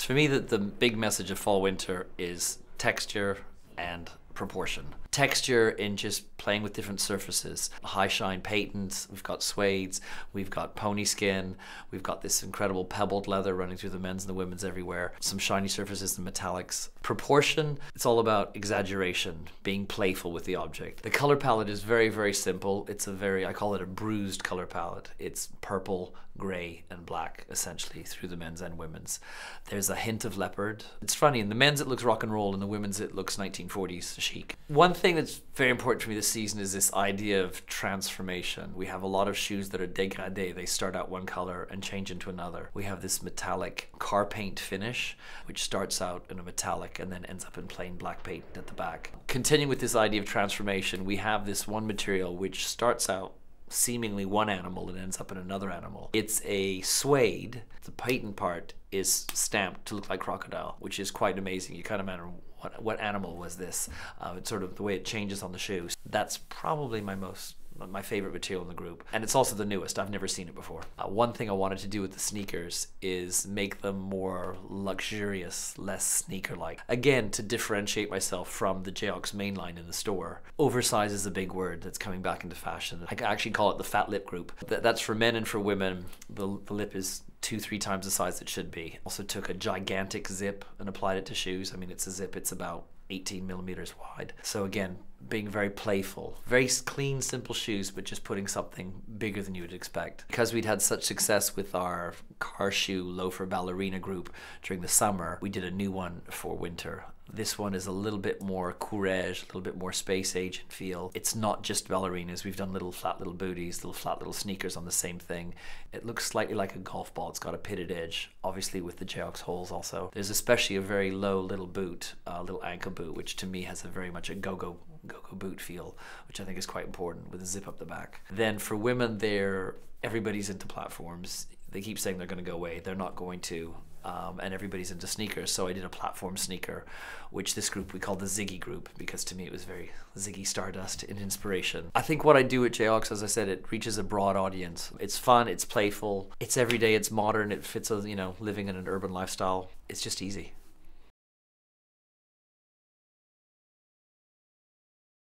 For me, the big message of fall winter is texture and proportion. Texture in just playing with different surfaces. High shine patents, we've got suedes, we've got pony skin, we've got this incredible pebbled leather running through the men's and the women's everywhere. Some shiny surfaces and metallics. Proportion, it's all about exaggeration, being playful with the object. The color palette is very, very simple. It's I call it a bruised color palette. It's purple, gray, and black, essentially, through the men's and women's. There's a hint of leopard. It's funny, in the men's it looks rock and roll, in the women's it looks 1940s chic. One thing that's very important to me this season is this idea of transformation. We have a lot of shoes that are dégradés. They start out one color and change into another. We have this metallic car paint finish, which starts out in a metallic and then ends up in plain black paint at the back. Continuing with this idea of transformation, we have this one material which starts out seemingly one animal and ends up in another animal. It's a suede. The patent part is stamped to look like crocodile, which is quite amazing. You kind of wonder, what animal was this? It's sort of the way it changes on the shoes. That's probably my favorite material in the group, and it's also the newest. I've never seen it before. One thing I wanted to do with the sneakers is make them more luxurious, less sneaker-like. Again, to differentiate myself from the GEOX mainline in the store. Oversize is a big word that's coming back into fashion. I actually call it the fat lip group. That's for men and for women. The lip is 2-3 times the size it should be. Also took a gigantic zip and applied it to shoes. I mean, it's a zip, it's about 18 millimeters wide. So again, being very playful, very clean, simple shoes, but just putting something bigger than you would expect. Because we'd had such success with our car shoe loafer ballerina group during the summer, we did a new one for winter. This one is a little bit more courage, a little bit more space age feel. It's not just ballerinas. We've done little flat little booties, little flat little sneakers on the same thing. It looks slightly like a golf ball. It's got a pitted edge, obviously with the GEOX holes also. There's especially a very low little boot, little ankle boot, which to me has a very much a go-go boot feel, which I think is quite important with a zip up the back. Then for women, everybody's into platforms. They keep saying they're going to go away. They're not going to. And everybody's into sneakers, so I did a platform sneaker, which this group we called the Ziggy group, because to me it was very Ziggy Stardust in inspiration. I think what I do at GEOX, as I said, it reaches a broad audience. It's fun, it's playful, it's everyday, it's modern, it fits, living in an urban lifestyle. It's just easy.